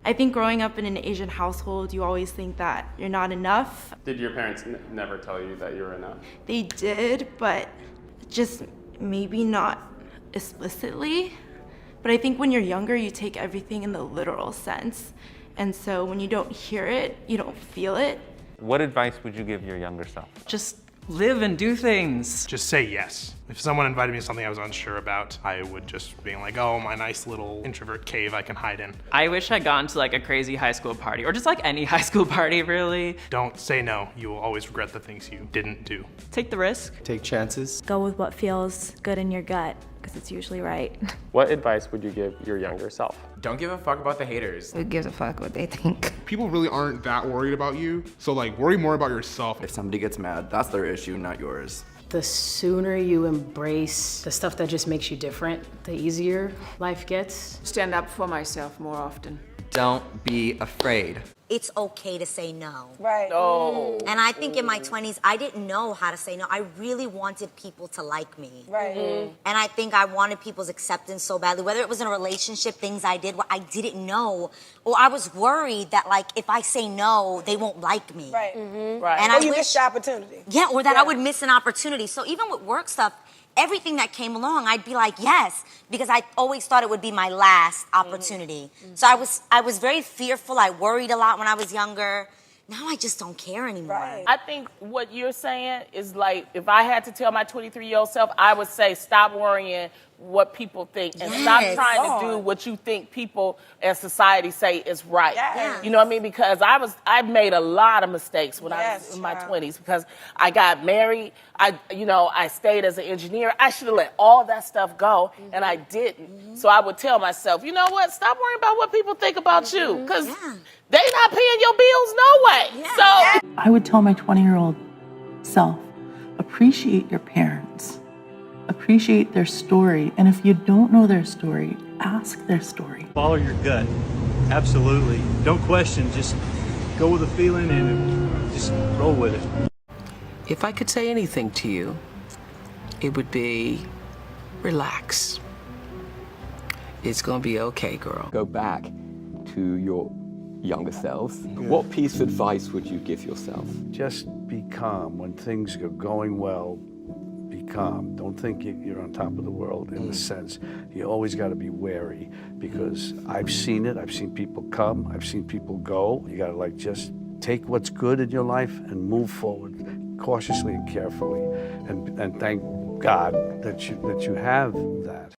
I think growing up in an Asian household, you always think that you're not enough. Did your parents never tell you that you were enough? They did, but just maybe not explicitly. But I think when you're younger, you take everything in the literal sense. And so when you don't hear it, you don't feel it. What advice would you give your younger self? Just live and do things. Just say yes. If someone invited me to something I was unsure about, I would just be like, oh, my nice little introvert cave I can hide in. I wish I'd gone to like a crazy high school party, or just like any high school party, really. Don't say no. You will always regret the things you didn't do. Take the risk. Take chances. Go with what feels good in your gut, because it's usually right. What advice would you give your younger self? Don't give a fuck about the haters. Who gives a fuck what they think? People really aren't that worried about you, so like worry more about yourself. If somebody gets mad, that's their issue, not yours. The sooner you embrace the stuff that just makes you different, the easier life gets. Stand up for myself more often. Don't be afraid. It's okay to say no. Right. Oh. And I think in my 20s, I didn't know how to say no. I really wanted people to like me. Right. And I think I wanted people's acceptance so badly, whether it was in a relationship, things I did where I didn't know, or I was worried that like, if I say no, they won't like me. Right. Right. And or you missed the opportunity. Yeah, or that I would miss an opportunity. So even with work stuff, everything that came along, I'd be like, yes, because I always thought it would be my last opportunity. So I was very fearful. I worried a lot when I was younger. Now I just don't care anymore. Right. I think what you're saying is like, if I had to tell my 23-year-old self, I would say stop worrying what people think and stop trying to do what you think people and society say is right. Yes. You know what I mean? Because I made a lot of mistakes when I was in my 20s because I got married. I stayed as an engineer. I should have let all that stuff go, and I didn't. So I would tell myself, you know what? Stop worrying about what people think about you, because they not paying your bills no way. So I would tell my 20-year-old self, appreciate your parents. Appreciate their story, and if you don't know their story, ask their story. Follow your gut, absolutely. Don't question, just go with the feeling and just roll with it. If I could say anything to you, it would be relax. It's gonna be okay, girl. Go back to your younger self. What piece of advice would you give yourself? Just be calm when things are going well. Be calm. Don't think you're on top of the world in the sense. You always got to be wary because I've seen it. I've seen people come. I've seen people go. You got to like just take what's good in your life and move forward cautiously and carefully, and thank God that you have that.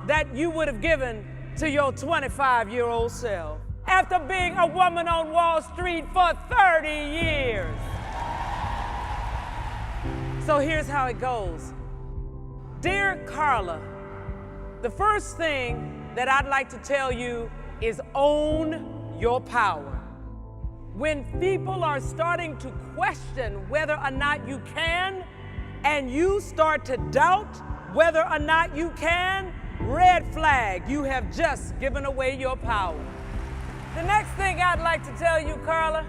That you would have given to your 25-year-old self after being a woman on Wall Street for 30 years. So here's how it goes. Dear Carla, the first thing that I'd like to tell you is own your power. When people are starting to question whether or not you can, and you start to doubt whether or not you can, red flag, you have just given away your power. The next thing I'd like to tell you, Carla,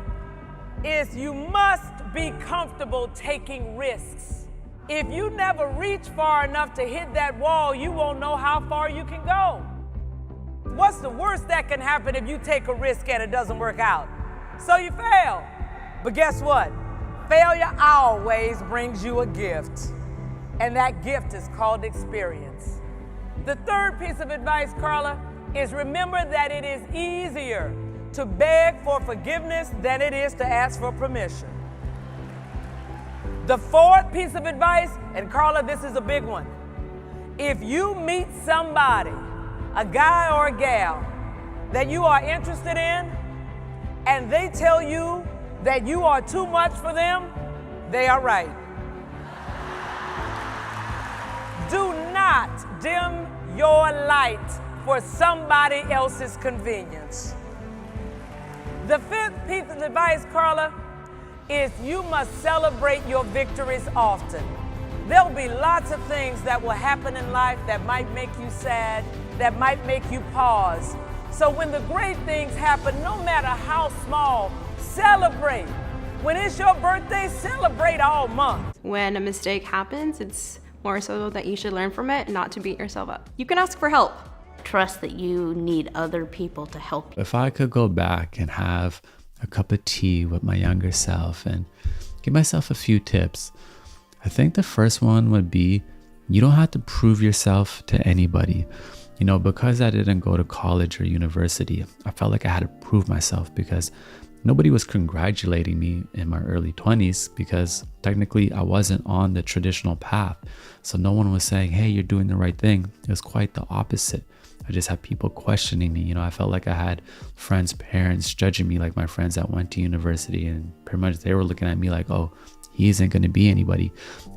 is you must be comfortable taking risks. If you never reach far enough to hit that wall, you won't know how far you can go. What's the worst that can happen if you take a risk and it doesn't work out? So you fail. But guess what? Failure always brings you a gift. And that gift is called experience. The third piece of advice, Carla, is remember that it is easier to beg for forgiveness than it is to ask for permission. The fourth piece of advice, and Carla, this is a big one. If you meet somebody, a guy or a gal, that you are interested in, and they tell you that you are too much for them, they are right. Do not dim your light for somebody else's convenience. The fifth piece of advice, Carla, is you must celebrate your victories often. There'll be lots of things that will happen in life that might make you sad, that might make you pause. So when the great things happen, no matter how small, celebrate. When it's your birthday, celebrate all month. When a mistake happens, it's more so that you should learn from it and not to beat yourself up. You can ask for help. Trust that you need other people to help you. If I could go back and have a cup of tea with my younger self and give myself a few tips, I think the first one would be, you don't have to prove yourself to anybody. You know, because I didn't go to college or university, I felt like I had to prove myself because nobody was congratulating me in my early 20s because technically I wasn't on the traditional path. So no one was saying, hey, you're doing the right thing. It was quite the opposite. I just had people questioning me. You know, I felt like I had friends' parents judging me, like my friends that went to university, and pretty much they were looking at me like, oh, he isn't going to be anybody.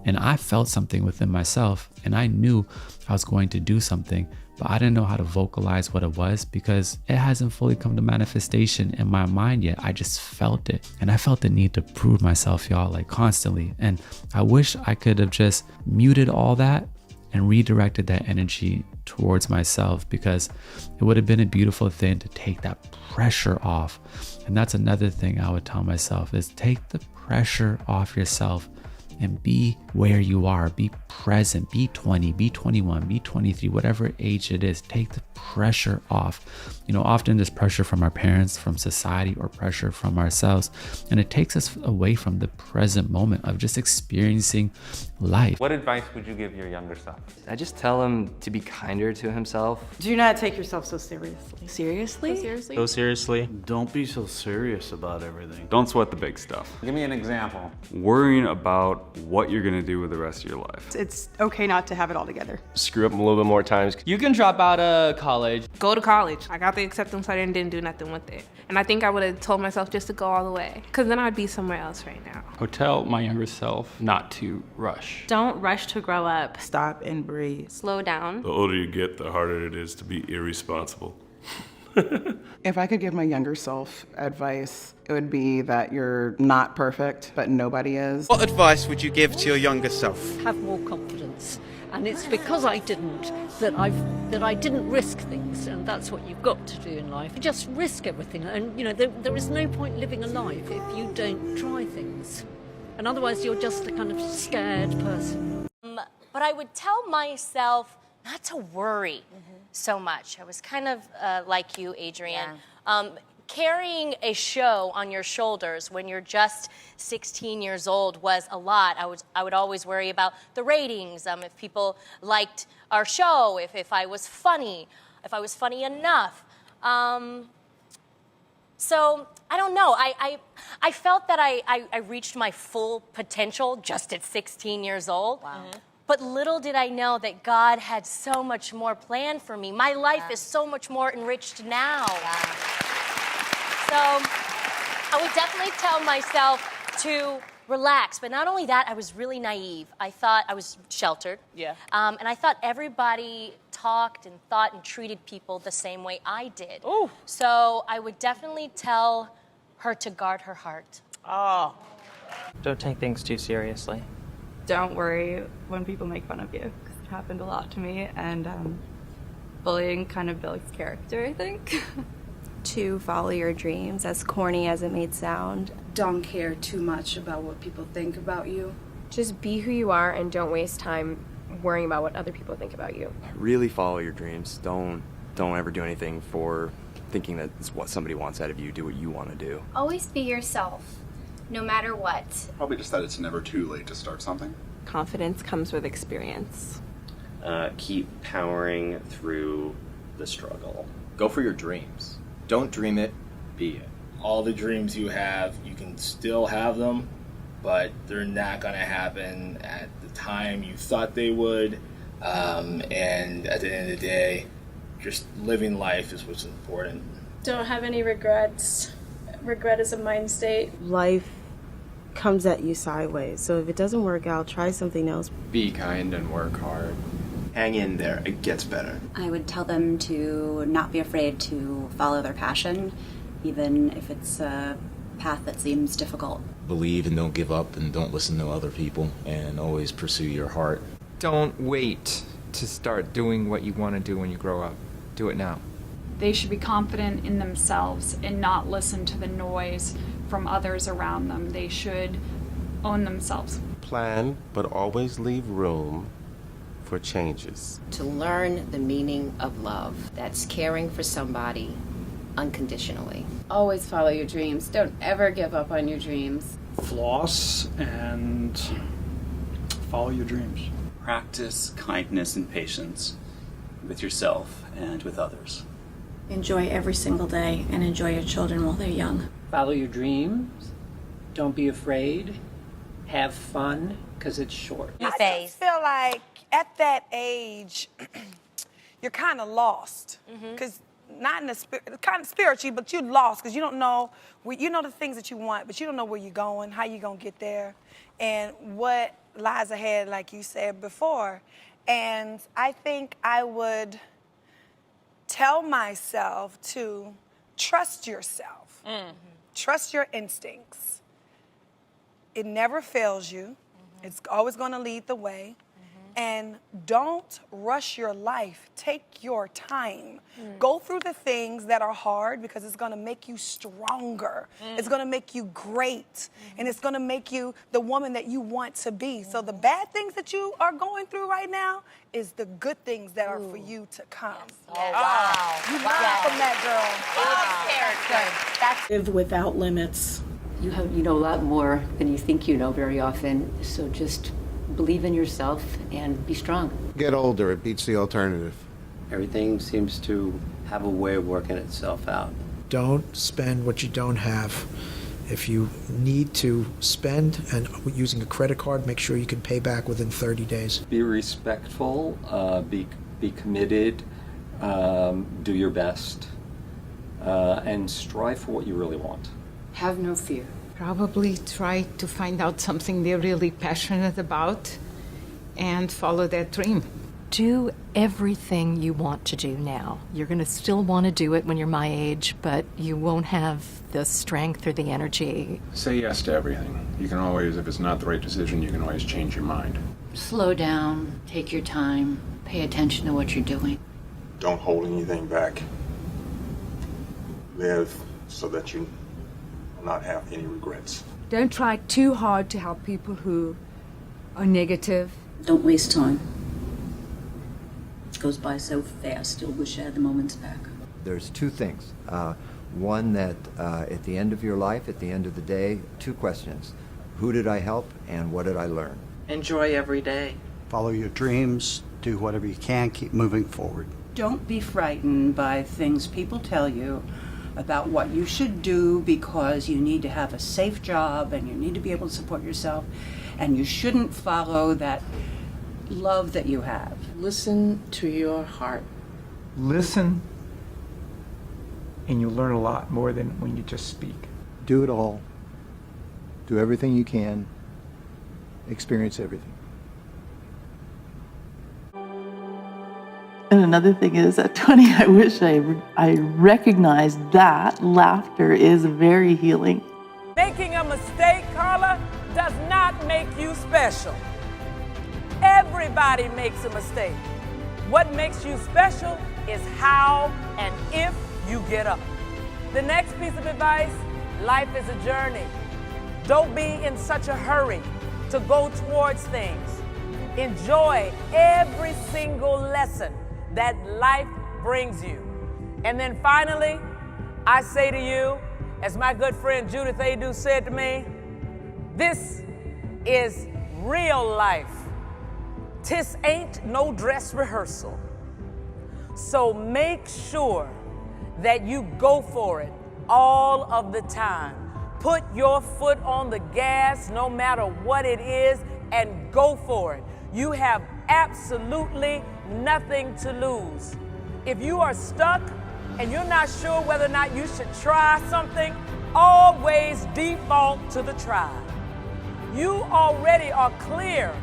And I felt something within myself and I knew I was going to do something, but I didn't know how to vocalize what it was because it hasn't fully come to manifestation in my mind yet. I just felt it. And I felt the need to prove myself, y'all, like constantly. And I wish I could have just muted all that and redirected that energy towards myself, because it would have been a beautiful thing to take that pressure off. And that's another thing I would tell myself is take the pressure off yourself and be where you are. Be present. Be 20, be 21, be 23, whatever age it is. Take the pressure off. You know, often there's pressure from our parents, from society, or pressure from ourselves, and it takes us away from the present moment of just experiencing life. What advice would you give your younger self? I just tell him to be kinder to himself. Do not take yourself so seriously. Seriously? So seriously? Don't be so serious about everything. Don't sweat the big stuff. Give me an example. Worrying about what you're gonna do with the rest of your life. It's okay not to have it all together. Screw up a little bit more times. You can drop out of college. Go to college. I got the acceptance letter and didn't do nothing with it. And I think I would have told myself just to go all the way, because then I'd be somewhere else right now. I would tell my younger self not to rush. Don't rush to grow up. Stop and breathe. Slow down. The older you get, the harder it is to be irresponsible. If I could give my younger self advice, it would be that you're not perfect, but nobody is. What advice would you give to your younger self? Have more confidence. And it's because I didn't that I didn't risk things, and that's what you've got to do in life. You just risk everything, and you know there is no point living a life if you don't try things, and otherwise you're just a kind of scared person. But I would tell myself not to worry so much. I was kind of like you, Adrienne. Yeah. Carrying a show on your shoulders when you're just 16 years old was a lot. I would always worry about the ratings, if people liked our show, if I was funny enough. So I don't know. I felt that I reached my full potential just at 16 years old. Wow. But little did I know that God had so much more planned for me. My life is so much more enriched now. Yeah. So I would definitely tell myself to relax. But not only that, I was really naive. I thought I was sheltered. Yeah. And I thought everybody talked and thought and treated people the same way I did. Ooh. So I would definitely tell her to guard her heart. Oh. Don't take things too seriously. Don't worry when people make fun of you, because it happened a lot to me, and bullying kind of builds character, I think. To follow your dreams, as corny as it may sound. Don't care too much about what people think about you. Just be who you are and don't waste time worrying about what other people think about you. Really follow your dreams. Don't ever do anything for thinking that it's what somebody wants out of you. Do what you want to do. Always be yourself, no matter what. Probably just that it's never too late to start something. Confidence comes with experience. Keep powering through the struggle. Go for your dreams. Don't dream it, be it. All the dreams you have, you can still have them, but they're not going to happen at the time you thought they would. And at the end of the day, just living life is what's important. Don't have any regrets. Regret is a mind state. Life comes at you sideways, so if it doesn't work out, try something else. Be kind and work hard. Hang in there, it gets better. I would tell them to not be afraid to follow their passion, even if it's a path that seems difficult. Believe and don't give up, and don't listen to other people, and always pursue your heart. Don't wait to start doing what you want to do when you grow up. Do it now. They should be confident in themselves and not listen to the noise from others around them. They should own themselves. Plan, but always leave room for changes. To learn the meaning of love. That's caring for somebody unconditionally. Always follow your dreams. Don't ever give up on your dreams. Floss and follow your dreams. Practice kindness and patience with yourself and with others. Enjoy every single day and enjoy your children while they're young. Follow your dreams. Don't be afraid. Have fun, because it's short. I just feel like at that age, you're kind of lost. Because not in the kind of spiritually, but you're lost because you don't know, you know the things that you want, but you don't know where you're going, how you're going to get there, and what lies ahead, like you said before. And I think I would tell myself to trust yourself. Trust your instincts. It never fails you. It's always going to lead the way. And don't rush your life. Take your time. Go through the things that are hard because it's going to make you stronger. It's going to make you great. And it's going to make you the woman that you want to be. So the bad things that you are going through right now is the good things that are for you to come. Oh, wow. You learn from that, girl. That's live without limits. You know a lot more than you think you know very often. So just believe in yourself and be strong. Get older, it beats the alternative. Everything seems to have a way of working itself out. Don't spend what you don't have. If you need to spend and using a credit card, make sure you can pay back within 30 days. Be respectful, be committed, do your best, and strive for what you really want. Have no fear. Probably try to find out something they're really passionate about and follow that dream. Do everything you want to do now. You're going to still want to do it when you're my age, but you won't have the strength or the energy. Say yes to everything. You can always, if it's not the right decision, you can always change your mind. Slow down, take your time, pay attention to what you're doing. Don't hold anything back. Live so that you not have any regrets. Don't try too hard to help people who are negative. Don't waste time. It goes by so fast, you'll wish you had the moments back. There's two things. One that at the end of your life, at the end of the day, two questions. Who did I help and what did I learn? Enjoy every day. Follow your dreams, do whatever you can, keep moving forward. Don't be frightened by things people tell you about what you should do because you need to have a safe job and you need to be able to support yourself, and you shouldn't follow that love that you have. Listen to your heart. Listen, and you'll learn a lot more than when you just speak. Do it all. Do everything you can. Experience everything. And another thing is, at 20, I wish I recognized that laughter is very healing. Making a mistake, Carla, does not make you special. Everybody makes a mistake. What makes you special is how and if you get up. The next piece of advice, life is a journey. Don't be in such a hurry to go towards things. Enjoy every single lesson that life brings you. And then finally, I say to you, as my good friend Judith Adu said to me, this is real life. Tis ain't no dress rehearsal. So make sure that you go for it all of the time. Put your foot on the gas no matter what it is and go for it. You have absolutely nothing to lose. If you are stuck and you're not sure whether or not you should try something, always default to the try. You already are clear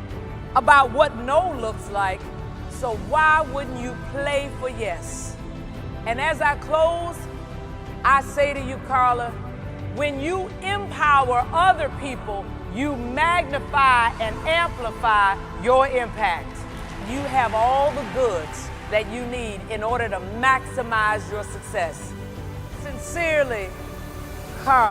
about what no looks like, so why wouldn't you play for yes? And as I close, I say to you, Carla, when you empower other people, you magnify and amplify your impact. You have all the goods that you need in order to maximize your success. Sincerely, Carla.